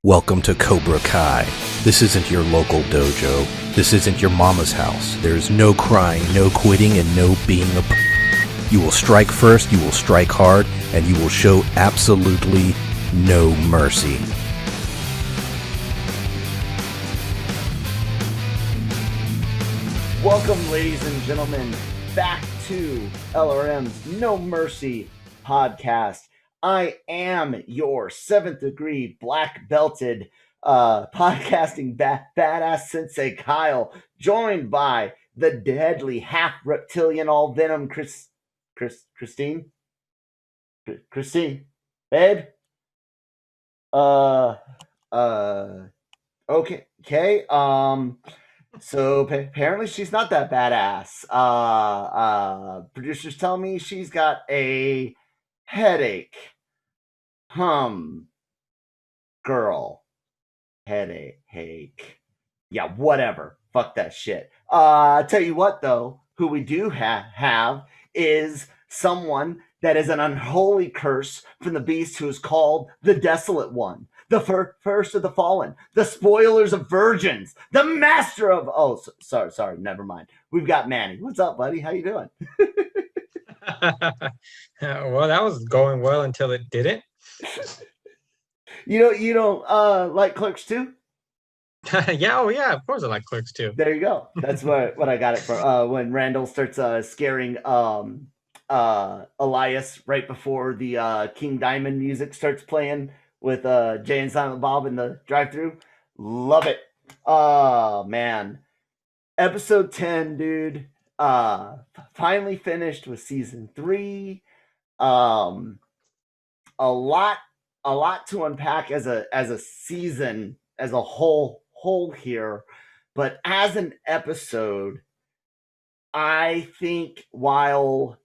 Welcome to Cobra Kai. This isn't your local dojo. This isn't your mama's house. There is no crying, no quitting, and no being a You will strike first, you will strike hard, and you will show absolutely no mercy. Welcome, ladies and gentlemen, back to LRM's No Mercy podcast. I am your 7th degree black belted podcasting badass sensei Kyle, joined by the deadly half reptilian all venom Christine, babe. Okay. So apparently she's not that badass. Producers tell me she's got a headache. Girl. Headache. Yeah, whatever. Fuck that shit. Tell you what though, who we do have is someone that is an unholy curse from the beast who is called the Desolate One. The first of the fallen, the spoilers of virgins, the master of sorry, never mind. We've got Manny. What's up, buddy? How you doing? Well, that was going well until it didn't. You don't like Clerks 2? Yeah, of course I like Clerks 2. There you go. That's what I got it from. When Randall starts scaring Elias right before the King Diamond music starts playing with Jay and Silent Bob in the drive-thru. Love it. Oh man. Episode 10, dude. Finally finished with season 3. A lot to unpack as a season as a whole here, but as an episode, I think while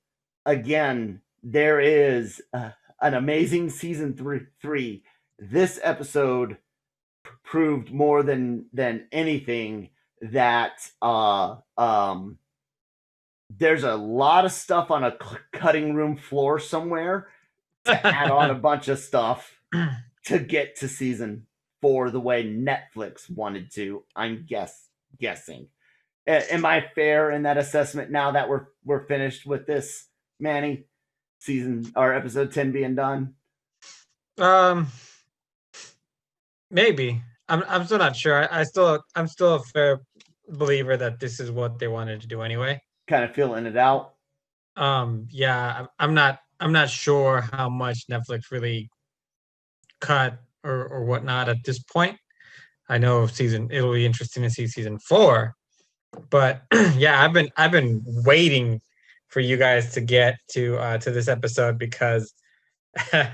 again there is an amazing season 3, this episode proved more than anything that there's a lot of stuff on a cutting room floor somewhere to add on a bunch of stuff to get to season 4 the way Netflix wanted to. I'm guessing. Am I fair in that assessment now that we're finished with this, Manny? Season or episode 10 being done? Maybe. I'm still not sure. I'm still a fair believer that this is what they wanted to do anyway. Kind of feeling it out. Yeah, I'm not sure how much Netflix really cut or whatnot at this point. I know it'll be interesting to see season 4, but yeah, I've been waiting for you guys to get to this episode because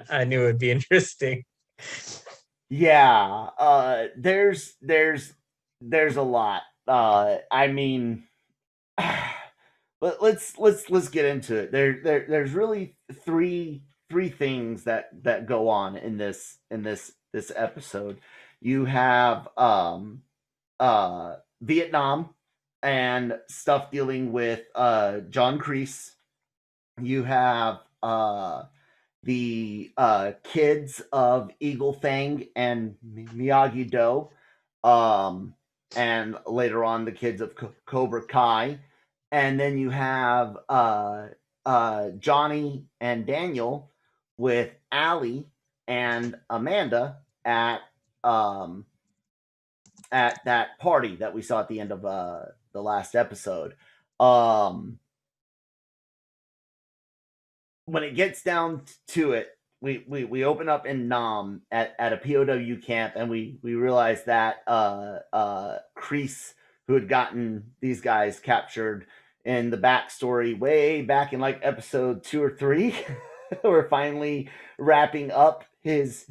I knew it'd be interesting. Yeah, there's a lot. I mean, but let's get into it. There's really three things that go on in this episode. You have Vietnam and stuff dealing with John Kreese. You have the kids of Eagle Fang and Miyagi-Do, and later on the kids of Cobra Kai, and then you have Johnny and Daniel with Allie and Amanda at that party that we saw at the end of the last episode. When it gets down to it, we open up in Nam at a POW camp, and we realize that Kreese, who had gotten these guys captured in the backstory way back in like episode 2 or 3, we're finally wrapping up his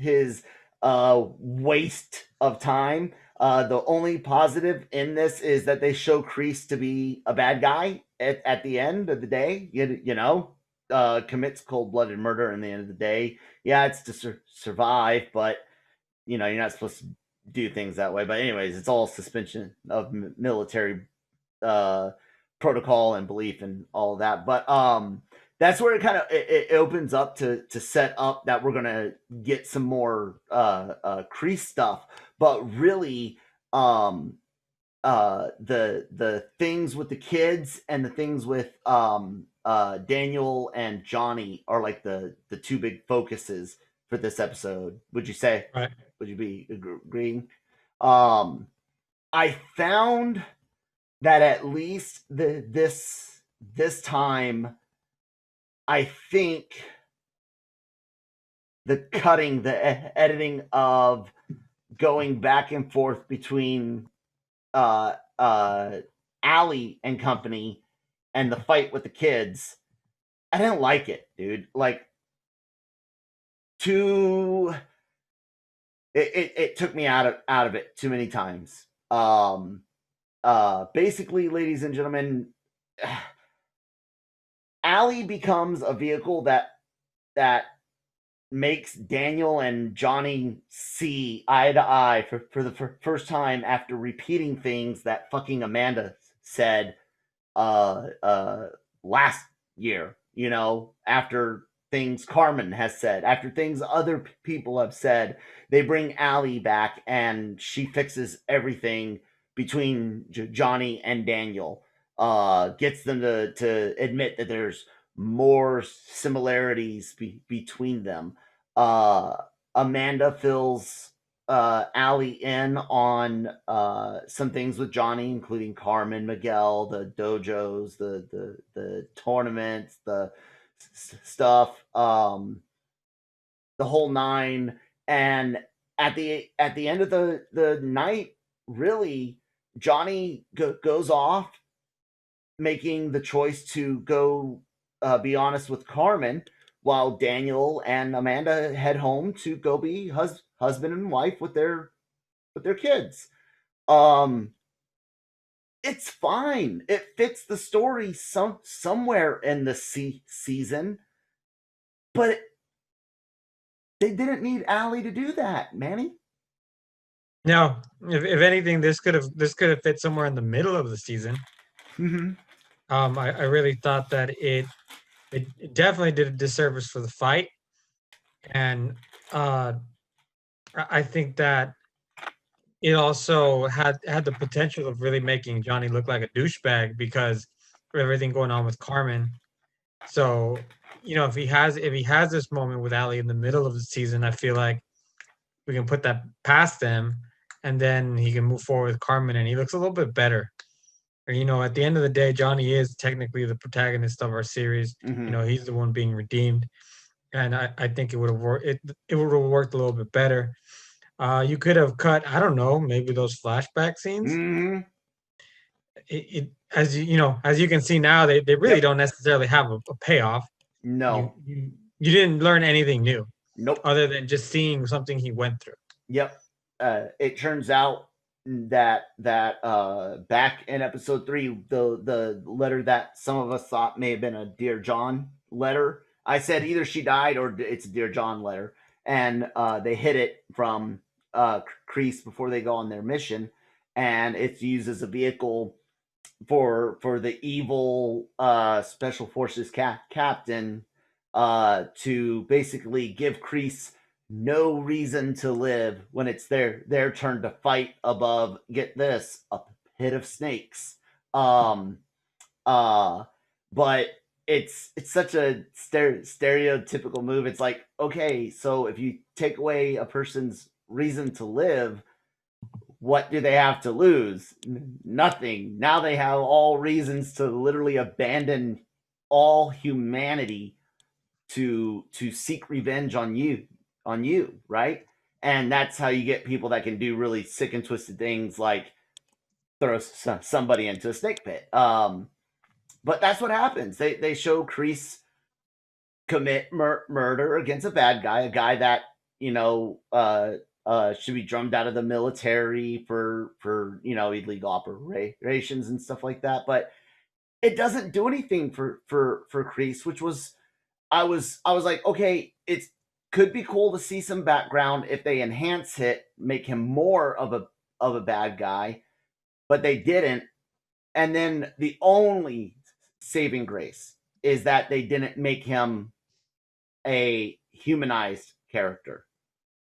waste of time. The only positive in this is that they show Kreese to be a bad guy at the end of the day. You know, commits cold-blooded murder in the end of the day. Yeah, it's to survive, but you know, you're not supposed to do things that way. But anyways, it's all suspension of military protocol and belief and all of that. But that's where it opens up to set up that we're gonna get some more Kreese stuff, but really, the things with the kids and the things with Daniel and Johnny are like the two big focuses for this episode. Would you say? Right. Would you be agreeing? I found that at least this time, I think the cutting, the editing of going back and forth between Allie and company and the fight with the kids, I didn't like it, dude. Like, too, it took me out of it too many times. Basically, ladies and gentlemen, Allie becomes a vehicle that makes Daniel and Johnny see eye to eye for the first time after repeating things that fucking Amanda said last year, you know, after things Carmen has said, after things other people have said. They bring Allie back and she fixes everything between Johnny and Daniel, gets them to admit that there's more similarities between them. uh Amanda fills Allie in on some things with Johnny, including Carmen, Miguel, the dojos, the tournaments, the stuff, the whole nine. And at the end of the night, really, Johnny goes off, making the choice to go be honest with Carmen, while Daniel and Amanda head home to go be husband and wife with their kids. Um, it's fine. It fits the story somewhere in the season, but they didn't need Allie to do that, Manny. No, if anything, this could have fit somewhere in the middle of the season. Mm-hmm. I really thought that it definitely did a disservice for the fight, and I think that it also had the potential of really making Johnny look like a douchebag because of everything going on with Carmen. So, if he has this moment with Ali in the middle of the season, I feel like we can put that past them, and then he can move forward with Carmen, and he looks a little bit better. Or, at the end of the day, Johnny is technically the protagonist of our series. Mm-hmm. He's the one being redeemed, and I think it would have worked. It would have worked a little bit better. You could have cut, I don't know, maybe those flashback scenes. Mm-hmm. As as you can see now, they really don't necessarily have a payoff. No. You didn't learn anything new. Nope. Other than just seeing something he went through. Yep. It turns out that back in episode 3, the letter that some of us thought may have been a Dear John letter, I said either she died or it's a Dear John letter, and they hid it from Kreese before they go on their mission, and it's used as a vehicle for the evil special forces captain to basically give Kreese no reason to live when it's their turn to fight above, get this, a pit of snakes. But it's such a stereotypical move. It's like, okay, so if you take away a person's reason to live, what do they have to lose? Nothing. Now they have all reasons to literally abandon all humanity to seek revenge on you, right? And that's how you get people that can do really sick and twisted things, like throw somebody into a snake pit. But that's what happens. They show Kreese commit murder against a bad guy, a guy that should be drummed out of the military for illegal operations and stuff like that. But it doesn't do anything for Kreese, which was, I was like, okay, it could be cool to see some background if they enhance it, make him more of a bad guy, but they didn't. And then the only saving grace is that they didn't make him a humanized character.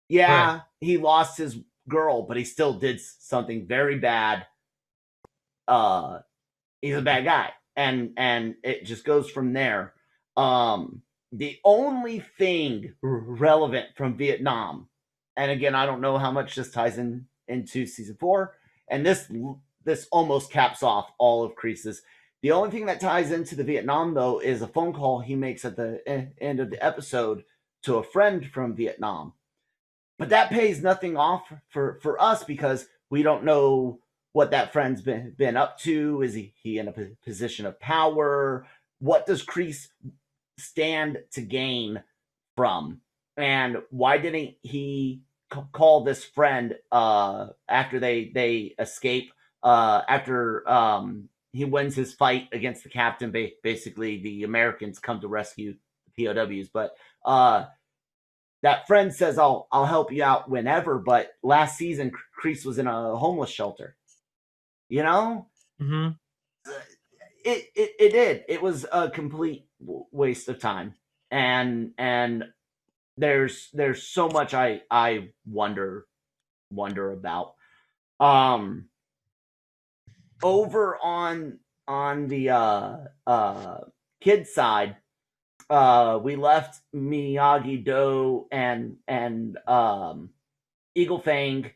Yeah, Right. he lost his girl, but he still did something very bad. He's a bad guy, and it just goes from there. The only thing relevant from Vietnam, and again, I don't know how much this ties into season 4, and this almost caps off all of Kreese's. The only thing that ties into the Vietnam though is a phone call he makes at the end of the episode to a friend from Vietnam, but that pays nothing off for us because we don't know what that friend's been up to. Is he in a position of power? What does Kreese stand to gain from? And why didn't he call this friend after they escape? After he wins his fight against the captain, basically the Americans come to rescue the POWs, but that friend says, I'll help you out whenever, but last season Kreese was in a homeless shelter. You know? Mm-hmm. It did. It was a complete waste of time. And there's so much I wonder about. Over on the kids side, we left Miyagi Do and Eagle Fang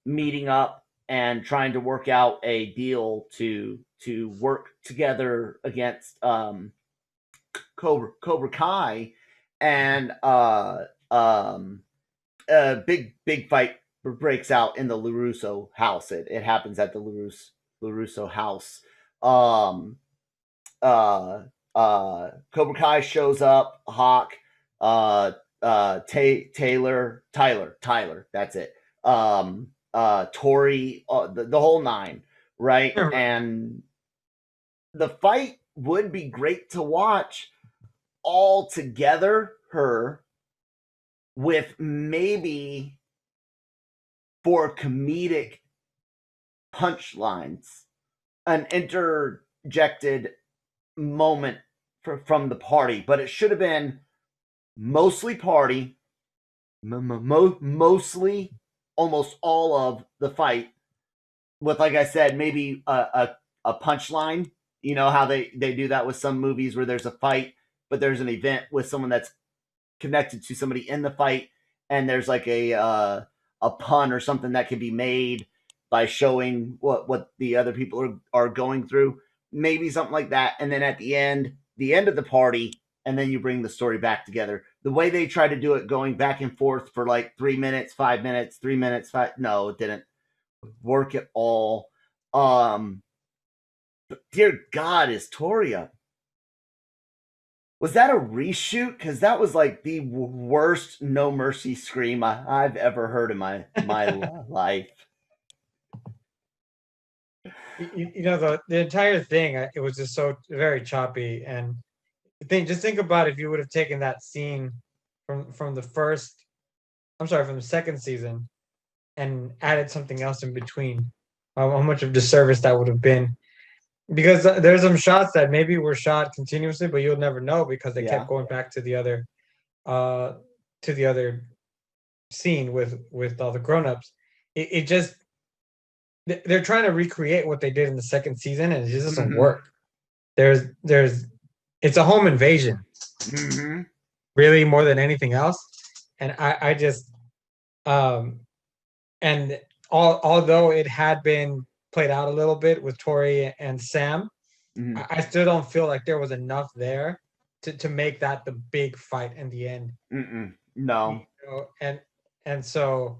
meeting up and trying to work out a deal to work together against Cobra Kai, and a big fight breaks out in the LaRusso house. It happens at the LaRusso house. Cobra Kai shows up. Hawk, Tyler, that's it. Tori, the whole nine, right? Yeah. And the fight would be great to watch all together. Her with maybe for comedic punchlines, an interjected moment from the party, but it should have been mostly party, mostly almost all of the fight, with, like I said, maybe a punchline. You know how they do that with some movies where there's a fight, but there's an event with someone that's connected to somebody in the fight, and there's like a pun or something that can be made by showing what the other people are going through. Maybe something like that, and then at the end of the party, and then you bring the story back together. The way they try to do it, going back and forth for like 3 minutes, 5 minutes, 3 minutes, no, it didn't work at all. But dear God, is Toria? Was that a reshoot? Because that was like the worst No Mercy scream I've ever heard in my life. You know, the entire thing, it was just so very choppy. And think about if you would have taken that scene from the from the second season, and added something else in between, how much of disservice that would have been. Because there's some shots that maybe were shot continuously, but you'll never know because they kept going back to the other scene with all the grown-ups. It just, they're trying to recreate what they did in the second season, and it just doesn't work. There's it's a home invasion, really, more than anything else. And I just and although it had been played out a little bit with Tori and Sam, I still don't feel like there was enough there to make that the big fight in the end. No. You know, and so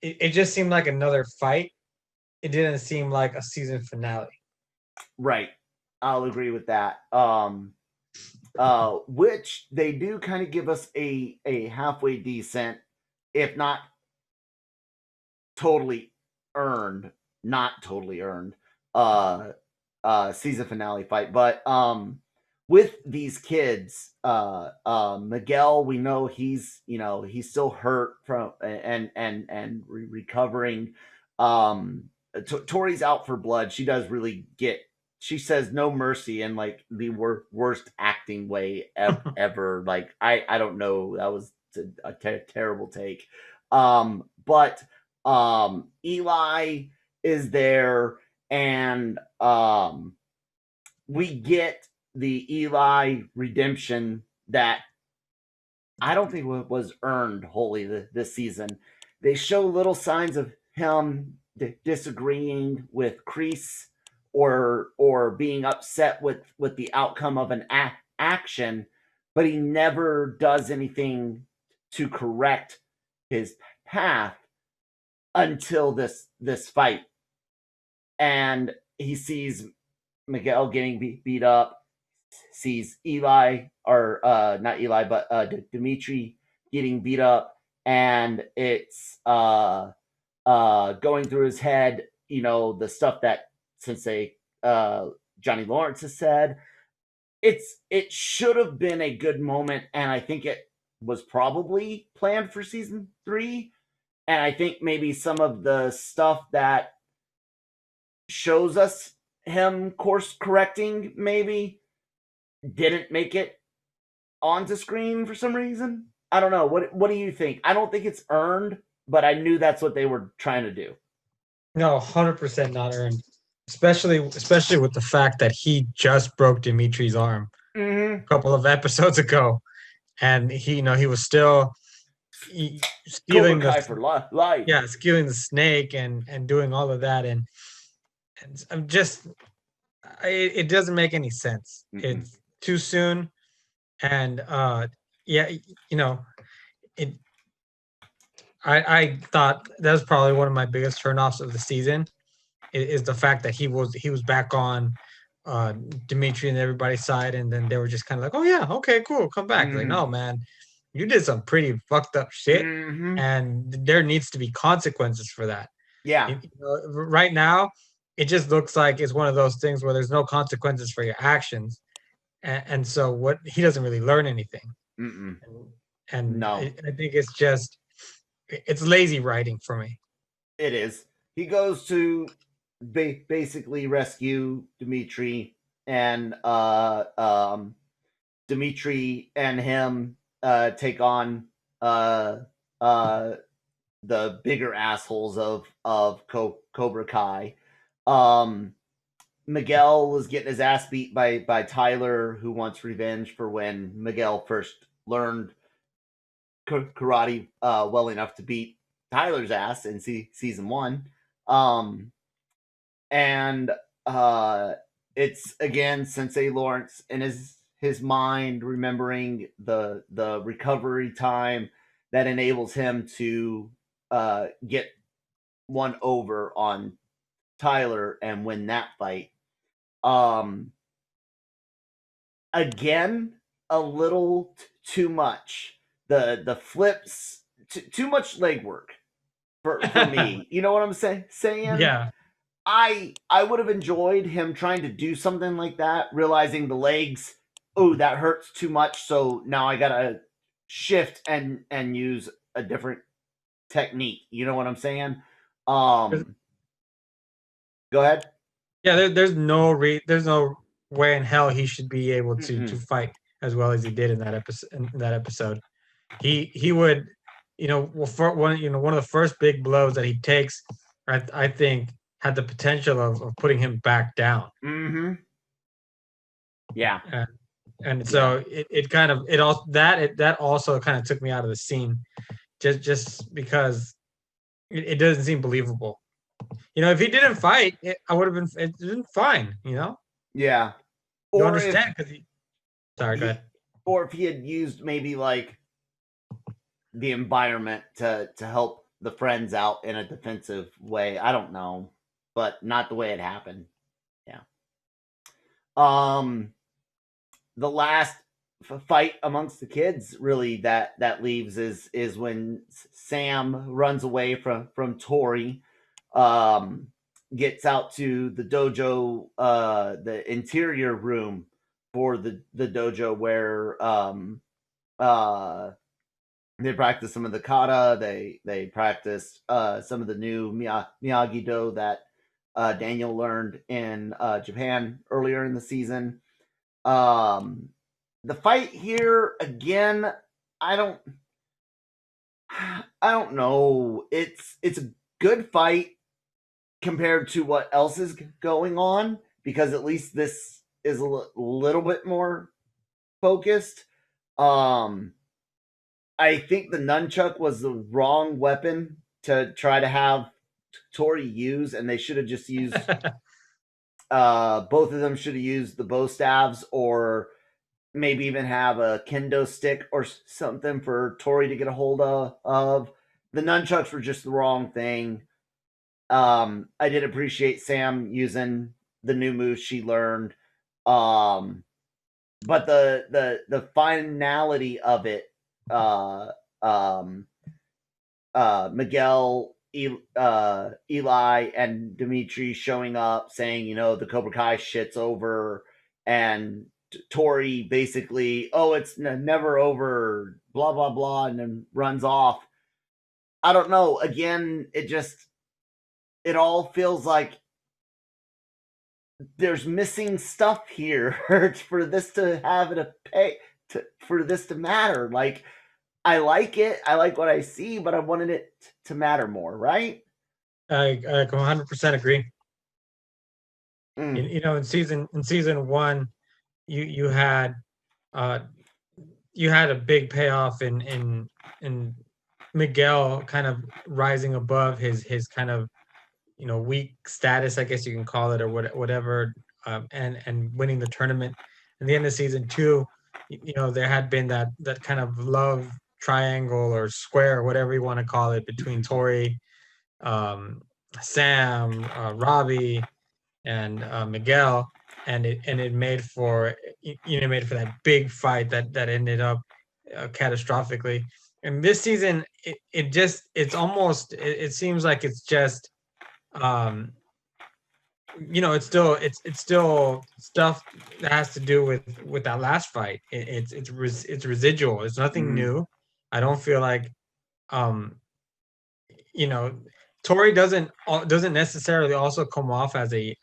it just seemed like another fight. It didn't seem like a season finale. Right. I'll agree with that. Which they do kind of give us a halfway decent, if not totally earned, season finale fight. But with these kids, Miguel, we know he's still hurt from and recovering. Tori's out for blood. She does really get she says no mercy in like the worst acting way ever. Like I don't know, that was a terrible take. But Eli is there, and we get the Eli redemption that I don't think was earned wholly this season. They show little signs of him disagreeing with Kreese, or being upset with the outcome of an action, but he never does anything to correct his path until this fight, and he sees Miguel getting beat up, sees Eli, or not Eli, but Dimitri getting beat up, and it's going through his head, the stuff that Sensei Johnny Lawrence has said. It should have been a good moment, and I think it was probably planned for season 3. And I think maybe some of the stuff that shows us him course correcting maybe didn't make it onto screen for some reason. I don't know. What do you think? I don't think it's earned, but I knew that's what they were trying to do. No, 100% not earned. Especially with the fact that he just broke Dimitri's arm Mm-hmm. a couple of episodes ago, and he was still stealing Cobra Kai the for life. yeah, stealing the snake and doing all of that, and I'm just it doesn't make any sense. Mm-mm. It's too soon, and yeah, it. I thought that was probably one of my biggest turnoffs of the season is the fact that he was back on Dimitri and everybody's side, and then they were just kind of like, oh yeah, okay, cool, come back. Like, no, man, you did some pretty fucked up shit, Mm-hmm. and there needs to be consequences for that. Yeah. Right now, it just looks like it's one of those things where there's no consequences for your actions, and so what he doesn't really learn anything. Mm-mm. And No. I think it's lazy writing for me. It is. He goes to basically rescue Dimitri, and Dimitri and him take on uh, uh, the bigger assholes of Cobra Kai. Miguel was getting his ass beat by Tyler, who wants revenge for when Miguel first learned karate well enough to beat Tyler's ass in season 1. And it's again Sensei Lawrence in his mind, remembering the recovery time that enables him to get one over on Tyler and win that fight. Again, a little too much. The flips, too much leg work for me. You know what I'm saying? Yeah. I would have enjoyed him trying to do something like that, realizing the legs, oh, that hurts too much, so now I gotta shift and use a different technique. You know what I'm saying? Go ahead. Yeah, there's no way in hell he should be able to Mm-mm. fight as well as he did in that episode. He would, for one of the first big blows that he takes, I think had the potential of putting him back down. Mm-hmm. Yeah. And so it kind of that also kind of took me out of the scene, just because it doesn't seem believable. If he didn't fight, I would have been fine. Yeah. You Or understand because sorry, go ahead. Or if he had used maybe like the environment to help the friends out in a defensive way. I don't know, but not the way it happened. Yeah. The last fight amongst the kids really that leaves is when Sam runs away from Tori, gets out to the dojo, the interior room for the dojo where they practice some of the kata. They practice some of the new Miyagi Do that Daniel learned in Japan earlier in the season. The fight here again, I don't know. It's a good fight compared to what else is going on, because at least this is a little bit more focused. I think the nunchuck was the wrong weapon to try to have Tori use, and they should have just used both of them should have used the bow staves, or maybe even have a kendo stick or something for Tori to get a hold of. The nunchucks were just the wrong thing. I did appreciate Sam using the new moves she learned. But the finality of it, Miguel, Eli, and Dimitri showing up saying, the Cobra Kai shit's over, and Tori basically, it's never over, blah, blah, blah, and then runs off. I don't know. Again, it all feels like there's missing stuff here for this to have it for this to matter. Like, I like it. I like what I see, but I wanted it to matter more, right? I 100% agree. In season one, you had a big payoff in Miguel kind of rising above his kind of weak status, I guess you can call it, or whatever, and winning the tournament. In the end of season two, there had been that kind of love triangle or square, or whatever you want to call it, between Tori, Sam, Robbie, and Miguel, and it made for that big fight that ended up catastrophically. And this season, it seems like it's just it's still stuff that has to do with that last fight. It's residual. It's nothing new. I don't feel like Tori doesn't necessarily also come off as an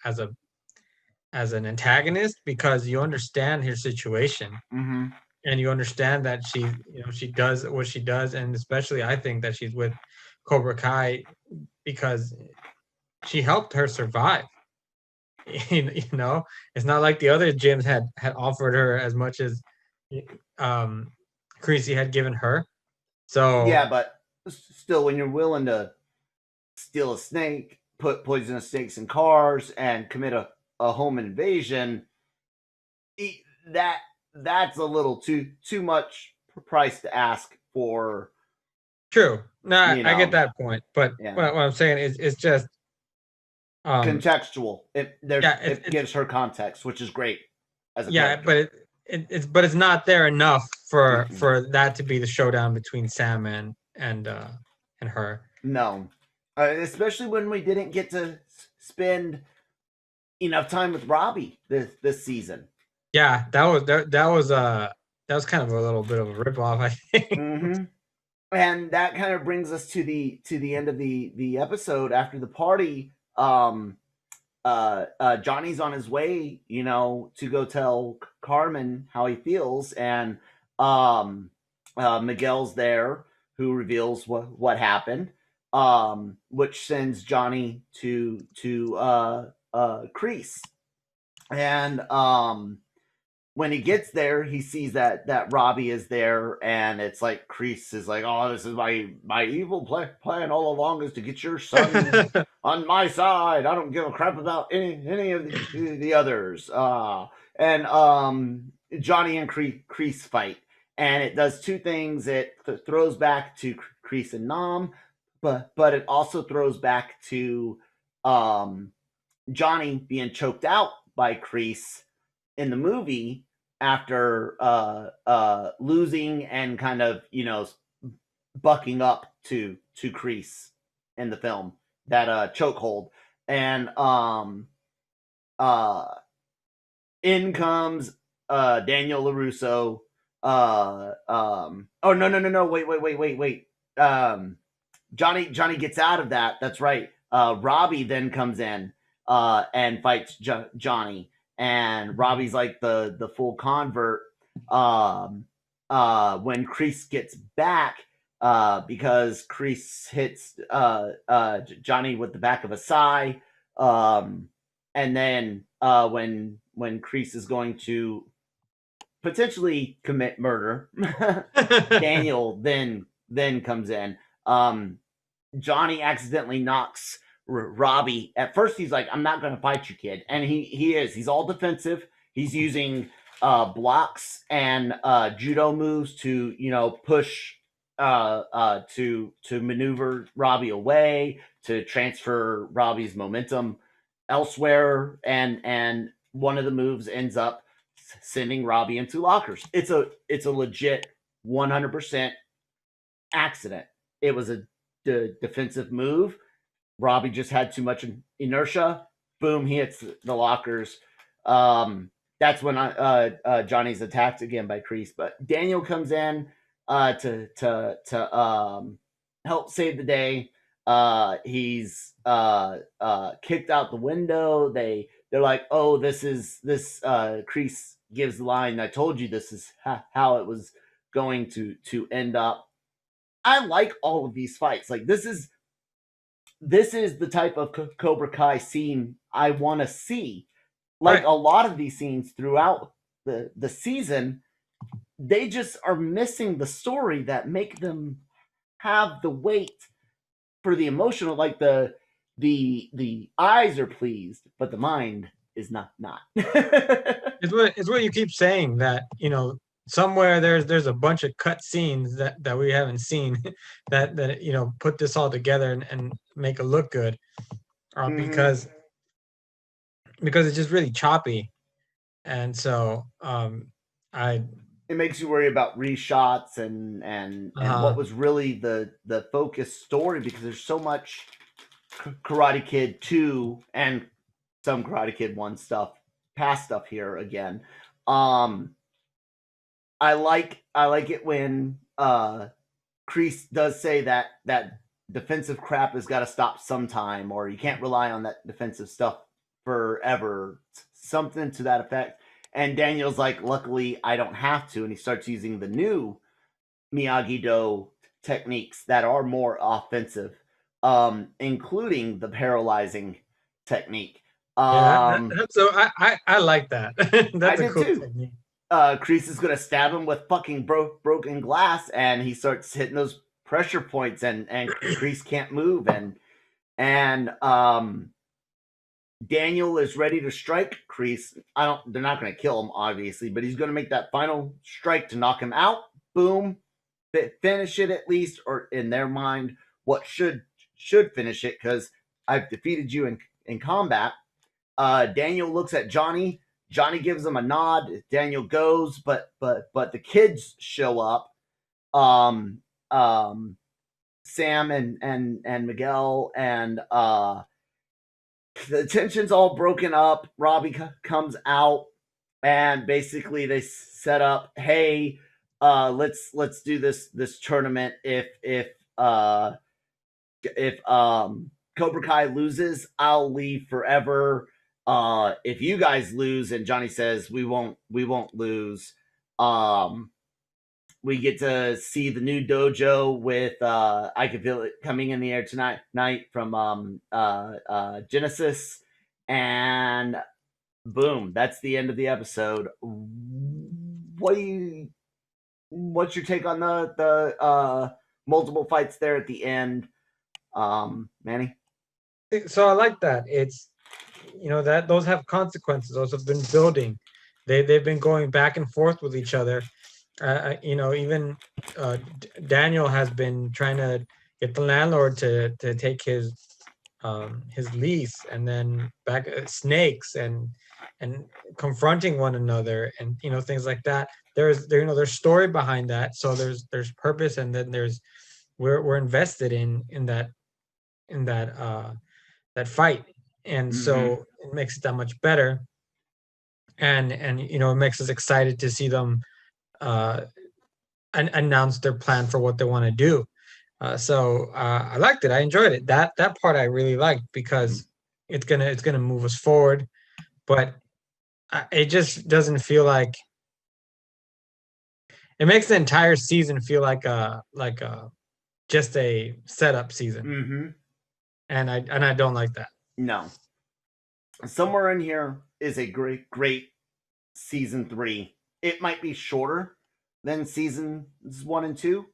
antagonist, because you understand her situation, and you understand that she does what she does, and especially I think that she's with Cobra Kai because she helped her survive. It's not like the other gyms had offered her as much as Creasy had given her. So yeah, but still, when you're willing to steal a snake, put poisonous snakes in cars, and commit a home invasion, that's a little too much price to ask for. True. No, I get that point, but what I'm saying is it's just contextual. It gives her context, which is great. As a character. But it's not there enough for that to be the showdown between Sam and her. No, especially when we didn't get to spend enough time with Robbie this season. Yeah, that was kind of a little bit of a ripoff, I think. And that kind of brings us to the end of the episode. After the party, Johnny's on his way, to go tell Carmen how he feels, and Miguel's there, who reveals what happened, which sends Johnny to Kreese. And when he gets there, he sees that Robbie is there, and it's like Kreese is like, "Oh, this is my evil plan all along, is to get your son on my side. I don't give a crap about any of the others." And Johnny and Kreese fight, and it does two things. It throws back to Kreese and Nam, but it also throws back to Johnny being choked out by Kreese in the movie after losing and kind of bucking up to Kreese in the film, that chokehold. And in comes Daniel LaRusso. Oh, no, wait. Johnny gets out of that. That's right. Robbie then comes in, and fights Johnny. And Robbie's like the full convert. When Kreese gets back, because Kreese hits Johnny with the back of a sai, and then when Kreese is going to potentially commit murder, Daniel then comes in. Johnny accidentally knocks Robbie. At first, he's like, "I'm not going to fight you, kid," and he is. He's all defensive. He's using blocks and judo moves to push to maneuver Robbie away, to transfer Robbie's momentum elsewhere, and one of the moves ends up sending Robbie into lockers. It's a legit 100% accident. It was a defensive move. Robbie just had too much inertia. Boom, he hits the lockers. That's when Johnny's attacked again by Kreese. But Daniel comes in to help save the day. He's kicked out the window. They're like, "Oh, this Kreese gives the line, 'I told you this is how it was going to end up.'" I like all of these fights. Like this is the type of Cobra Kai scene I want to see. Like Right. a lot of these scenes throughout the season, they just are missing the story that make them have the weight for the emotional. Like the eyes are pleased, but the mind is not. It's what you keep saying, that somewhere there's a bunch of cut scenes that we haven't seen that put this all together and make it look good, Mhm. because it's just really choppy, and so I It makes you worry about reshots and what was really the focused story, because there's so much Karate Kid 2 and some Karate Kid 1 stuff, past stuff here again. I like it when Kreese does say that defensive crap has got to stop sometime, or you can't rely on that defensive stuff forever, something to that effect. And Daniel's like, "Luckily, I don't have to," and he starts using the new Miyagi-Do techniques that are more offensive, including the paralyzing technique. so I like that. That's I a did cool too. technique. Kreese is gonna stab him with fucking broken glass, and he starts hitting those pressure points, and Kreese can't move, and Daniel is ready to strike Kreese. They're not gonna kill him, obviously, but he's gonna make that final strike to knock him out. Boom, finish it at least, or in their mind, what should finish it, because I've defeated you in combat. Daniel looks at Johnny. Johnny gives him a nod. Daniel goes, but the kids show up. Sam and Miguel, and the tension's all broken up. Robbie comes out, and basically they set up, "Hey, let's do this tournament. If Cobra Kai loses, I'll leave forever. If you guys lose," and Johnny says, we won't lose. We get to see the new dojo with I Can Feel It coming in the air tonight from Genesis, and boom, that's the end of the episode. What's your take on the multiple fights there at the end, Manny? So I like that. It's that those have consequences. Those have been building. They've been going back and forth with each other. Even Daniel has been trying to get the landlord to take his lease, and then back snakes and confronting one another, and things like that. There's story behind that, so there's purpose, and then we're invested in that that fight, and so it makes it that much better, and it makes us excited to see them announce their plan for what they want to do. So I liked it. I enjoyed it. That part I really liked, because it's gonna move us forward, but it just doesn't feel like it makes the entire season feel like a just a setup season, Mm-hmm. and I don't like that. No. Somewhere in here is a great season 3. It might be shorter than seasons 1 and 2.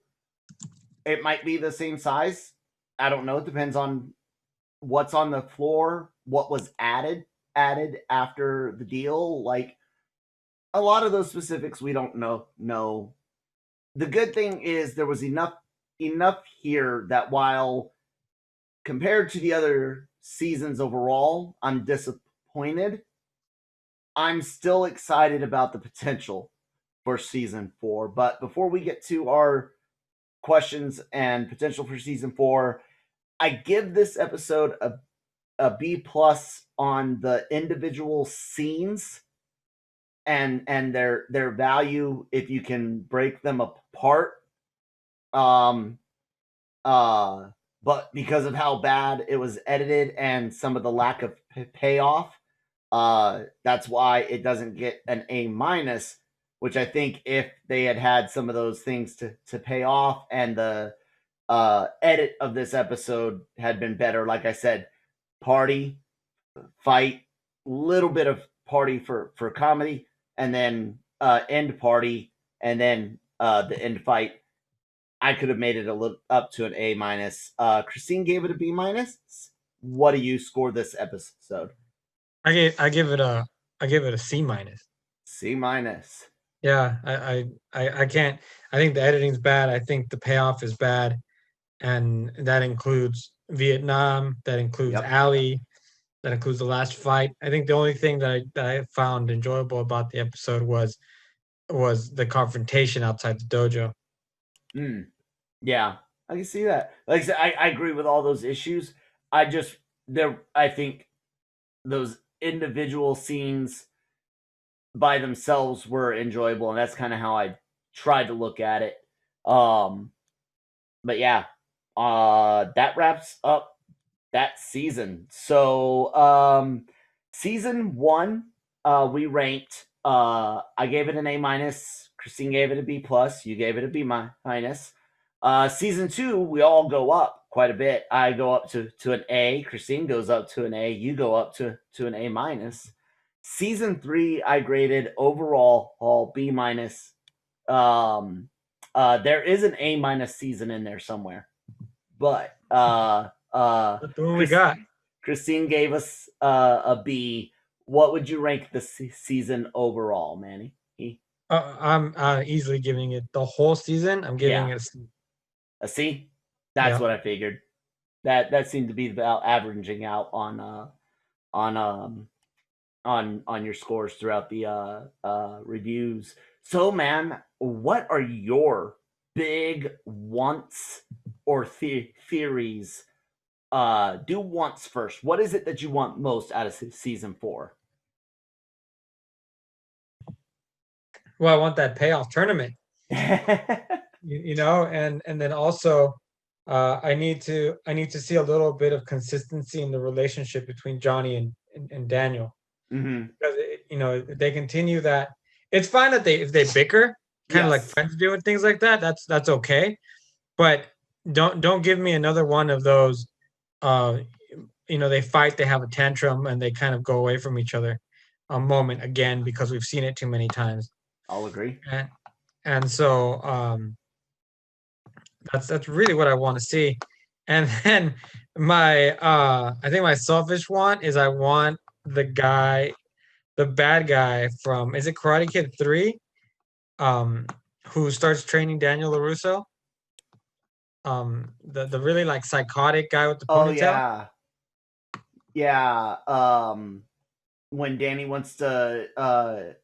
It might be the same size. I don't know. It depends on what's on the floor, what was added after the deal. Like a lot of those specifics we don't know. The good thing is there was enough here that while compared to the other seasons overall, I'm disappointed. I'm still excited about the potential for season 4. But before we get to our questions and potential for season 4, I give this episode a B plus on the individual scenes and their value if you can break them apart. Um but because of how bad it was edited and some of the lack of payoff, that's why it doesn't get an A minus, which I think if they had some of those things to pay off and the edit of this episode had been better, like I said, party, fight, little bit of party for comedy, and then end party, and then the end fight. I could have made it a little up to an A minus. Christine gave it a B minus. What do you score this episode? I give it a C minus. C minus. Yeah, I can't. I think the editing's bad. I think the payoff is bad, and that includes Vietnam. That includes Yep. Ali. That includes the last fight. I think the only thing that I found enjoyable about the episode was the confrontation outside the dojo. Yeah, I can see that. Like I said, I agree with all those issues. I think those individual scenes by themselves were enjoyable, and that's kind of how I tried to look at it. But yeah, that wraps up that season. So, season 1, we ranked. I gave it an A minus. Christine gave it a B plus. You gave it a B minus. Season 2, we all go up quite a bit. I go up to an A. Christine goes up to an A. You go up to an A minus. Season 3, I graded overall all B minus. There is an A minus season in there somewhere, but That's the one we got. Christine gave us a B. What would you rank the season overall, Manny? I'm easily giving it the whole season. I'm giving it a C. A C? That's Yeah. what I figured. That seemed to be about averaging out on your scores throughout the reviews. So, man, what are your big wants or theories? Do wants first. What is it that you want most out of season 4? Well, I want that payoff tournament. You know, and then also I need to see a little bit of consistency in the relationship between Johnny and Daniel. Mm-hmm. Because you know, if they continue that, it's fine that if they bicker, kind of like Yes. friends do and things like that. That's okay, but don't give me another one of those. You know, they fight, they have a tantrum, and they kind of go away from each other a moment again because we've seen it too many times. I'll agree. And so that's really what I want to see. And then my I think my selfish want is I want the bad guy from, is it Karate Kid 3? Who starts training Daniel LaRusso? The really like psychotic guy with the ponytail. Yeah. When Danny wants to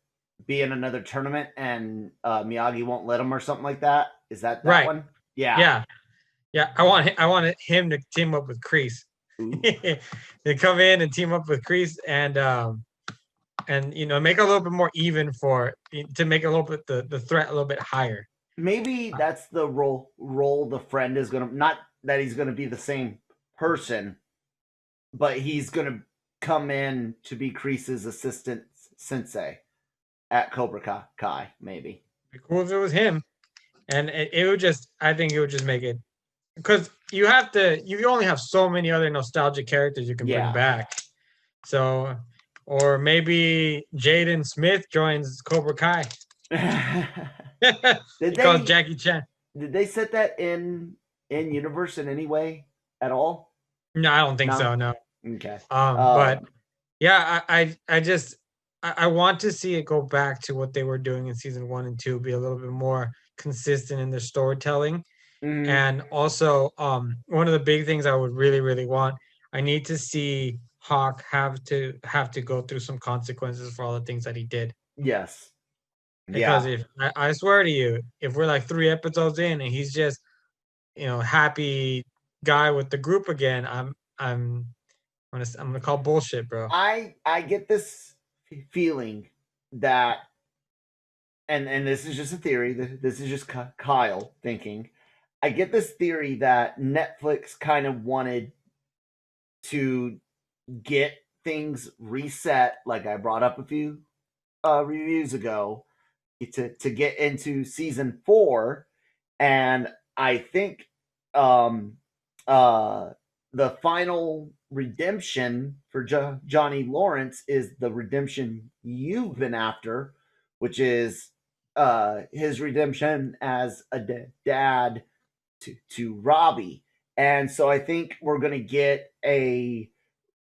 be in another tournament and Miyagi won't let him or something like that. Is that Right. one? Yeah. I want him to team up with Kreese. They come in and team up with Kreese and you know, make it a little bit more even to make a little bit the threat a little bit higher. Maybe that's the role the friend is gonna, not that he's gonna be the same person, but he's gonna come in to be Kreese's assistant sensei at Cobra Kai, maybe. It'd be cool if it was him, and it would just. I think it would just make it because you have to. You only have so many other nostalgic characters you can bring back. So, or maybe Jaden Smith joins Cobra Kai. He calls Jackie Chan. Did they set that in universe in any way at all? No, I don't think so. No. Okay. But yeah, I just I want to see it go back to what they were doing in season 1 and 2, be a little bit more consistent in their storytelling. And also, one of the big things I would really, really want, I need to see Hawk have to go through some consequences for all the things that he did. Yes. Because if I swear to you, if we're like 3 episodes in and he's just, happy guy with the group again, I'm gonna call bullshit, bro. I get this feeling that, and this is just a theory. This is just Kyle thinking. I get this theory that Netflix kind of wanted to get things reset, like I brought up a few reviews ago, to get into season 4, and I think the final redemption for Johnny Lawrence is the redemption you've been after, which is his redemption as a dad to Robbie. And so I think we're going to get a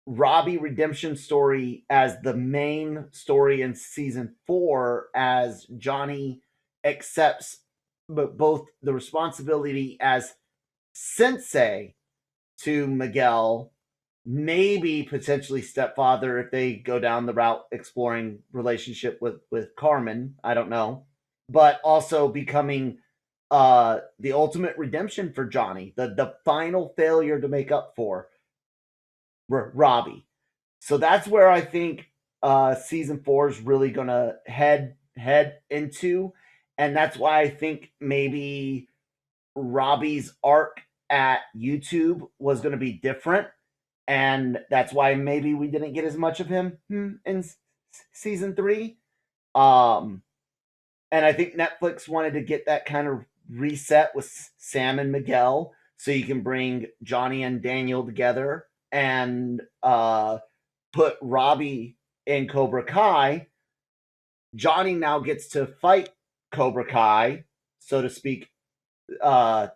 Robbie redemption story as the main story in season 4, as Johnny accepts both the responsibility as sensei to Miguel, maybe potentially stepfather if they go down the route exploring relationship with Carmen. I don't know. But also becoming the ultimate redemption for Johnny, the final failure to make up for Robbie. So that's where I think season 4 is really gonna head into, and that's why I think maybe Robbie's arc at YouTube was going to be different, and that's why maybe we didn't get as much of him in season 3. And I think Netflix wanted to get that kind of reset with Sam and Miguel, so you can bring Johnny and Daniel together and put Robbie in Cobra Kai. Johnny now gets to fight Cobra Kai, so to speak,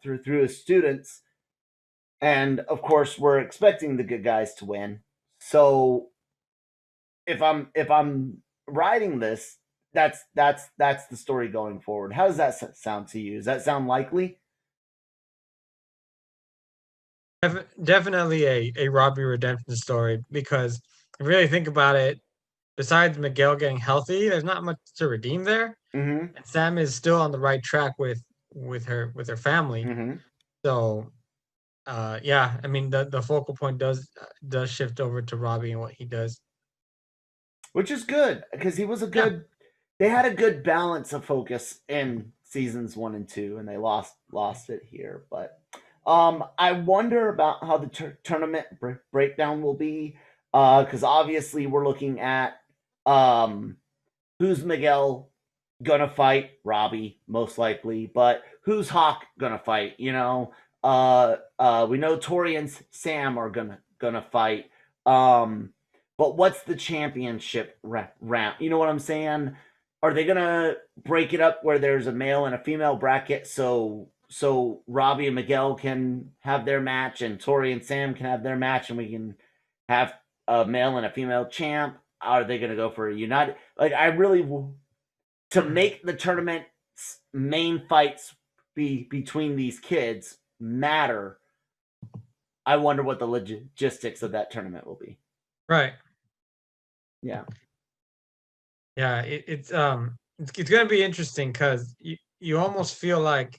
through his students, and of course we're expecting the good guys to win. So if I'm writing this, that's the story going forward. How does that sound to you? Does that sound likely? Definitely a Robbie redemption story, because if you really think about it, besides Miguel getting healthy, there's not much to redeem there. Mm-hmm. And Sam is still on the right track with her family. Mm-hmm. So yeah, I mean the focal point does shift over to Robbie and what he does, which is good, because he was a good they had a good balance of focus in seasons 1 and 2, and they lost it here. But I wonder about how the tournament breakdown will be, because obviously we're looking at who's Miguel gonna fight? Robbie, most likely. But who's Hawk gonna fight? We know Tori and Sam are gonna fight. But what's the championship round? You know what I'm saying? Are they gonna break it up where there's a male and a female bracket, so Robbie and Miguel can have their match, and Tori and Sam can have their match, and we can have a male and a female champ? Are they gonna go for a united? Like, I really, to make the tournament's main fights be between these kids matter, I wonder what the logistics of that tournament will be. right? Yeah. It's gonna be interesting, because you almost feel like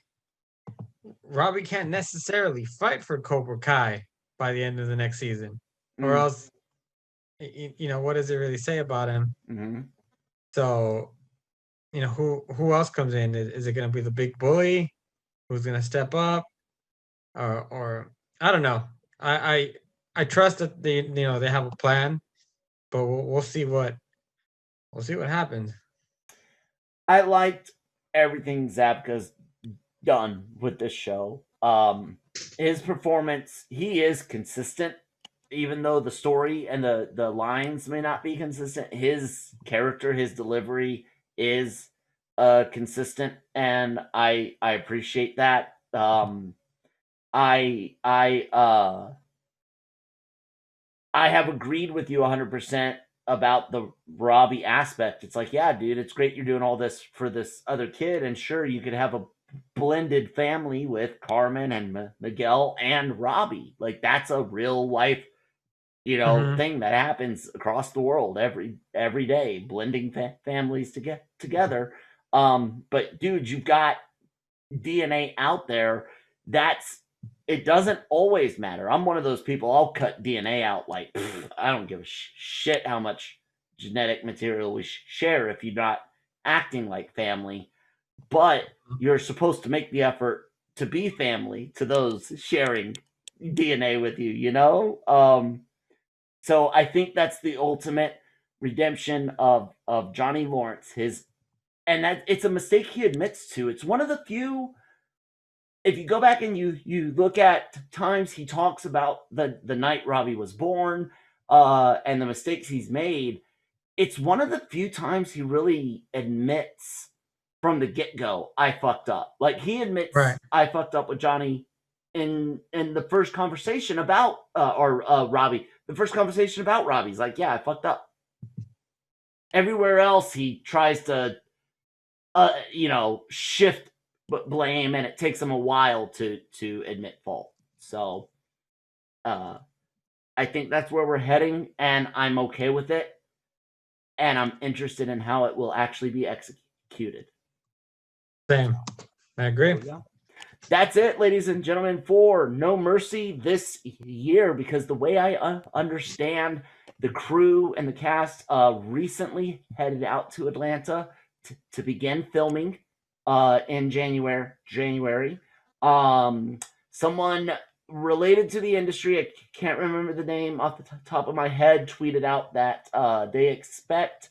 Robbie can't necessarily fight for Cobra Kai by the end of the next season, or else, what does it really say about him? Mm-hmm. So, who else comes in? Is it going to be the big bully who's going to step up, or I don't know. I trust that they have a plan, but we'll see what happens. I liked everything Zabka's done with this show. His performance, he is consistent, even though the story and the lines may not be consistent. His character, his delivery is consistent, and I appreciate that. I have agreed with you 100% about the Robbie aspect. It's like, yeah, dude, it's great you're doing all this for this other kid, and sure, you could have a blended family with Carmen and Miguel and Robbie. Like, that's a real life, thing that happens across the world every day, blending families to get together. But dude, you've got DNA out there. It doesn't always matter. I'm one of those people. I'll cut DNA out like I don't give a shit how much genetic material we share if you're not acting like family. But you're supposed to make the effort to be family to those sharing DNA with you. So I think that's the ultimate redemption of Johnny Lawrence. And that it's a mistake he admits to. It's one of the few. If you go back and you look at times he talks about the night Robbie was born, and the mistakes he's made, it's one of the few times he really admits from the get-go, I fucked up. Like, he admits, right. I fucked up with Johnny in the first conversation about Robbie. The first conversation about Robbie's like, yeah, I fucked up. Everywhere else he tries to shift blame, and it takes him a while to admit fault. So I think that's where we're heading, and I'm okay with it, and I'm interested in how it will actually be executed. Same. I agree. That's it, ladies and gentlemen, for No Mercy this year, because the way I understand, the crew and the cast recently headed out to Atlanta to begin filming in January. Someone related to the industry, I can't remember the name off the top of my head, tweeted out that they expect,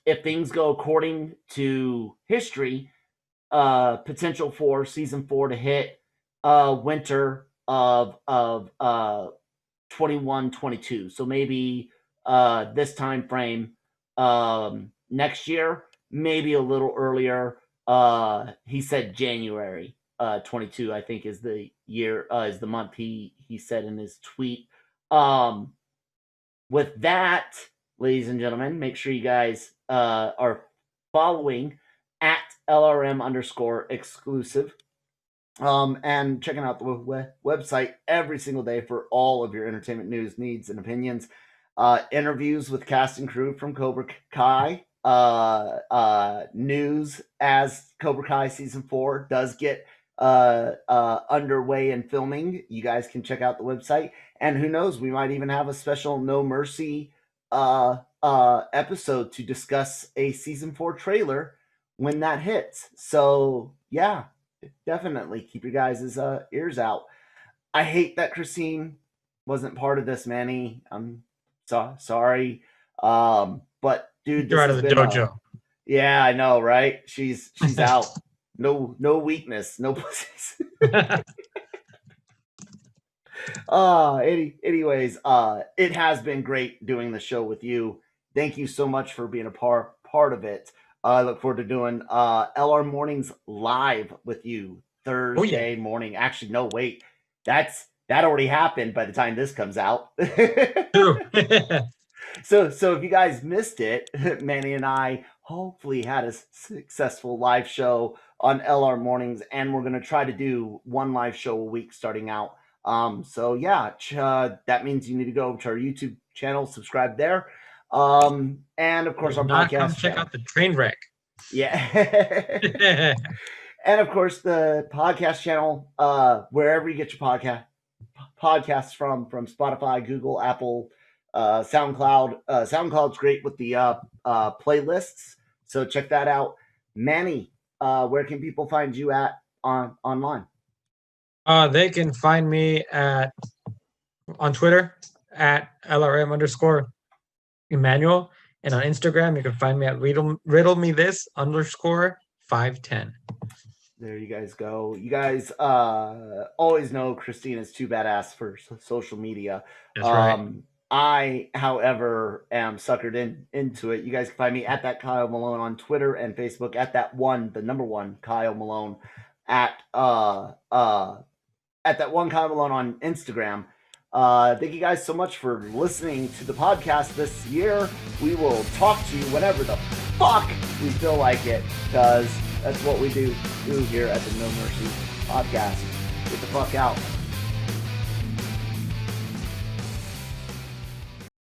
if things go according to history, potential for season 4 to hit winter of 21-22. So maybe this time frame next year, maybe a little earlier. He said January 22, I think, is the year, is the month he said in his tweet. With that, ladies and gentlemen, make sure you guys are following at LRM_exclusive. And checking out the website every single day for all of your entertainment news, needs, and opinions. Interviews with cast and crew from Cobra Kai. News as Cobra Kai season 4 does get underway and filming. You guys can check out the website. And who knows, we might even have a special No Mercy episode to discuss a season 4 trailer when that hits. So yeah, definitely keep your guys' ears out. I hate that Christine wasn't part of this, Manny. I'm sorry. But dude, You're out of the dojo. Yeah, I know, right? She's out. No weakness, no pussies. Anyways, it has been great doing the show with you. Thank you so much for being a part of it. I look forward to doing LR Mornings live with you Thursday morning. Actually, no, wait. That already happened by the time this comes out. True. So if you guys missed it, Manny and I hopefully had a successful live show on LR Mornings, and we're going to try to do one live show a week starting out. So yeah, that means you need to go to our YouTube channel, subscribe there. And of course our podcast come check out the train wreck. Yeah. And of course the podcast channel, wherever you get your podcasts from Spotify, Google, Apple, SoundCloud. SoundCloud's great with the playlists, so check that out. Manny, where can people find you at online? They can find me on Twitter at LRM underscore Emmanuel. And on Instagram, you can find me at riddle me this underscore 510. There you guys go. You guys always know Christina's too badass for social media. That's right. I, however, am suckered into it. You guys can find me at that Kyle Malone on Twitter and Facebook, at that the number one Kyle Malone, at that one Kyle Malone on Instagram. Thank you guys so much for listening to the podcast this year. We will talk to you whenever the fuck we feel like it, because that's what we do here at the No Mercy podcast. Get the fuck out.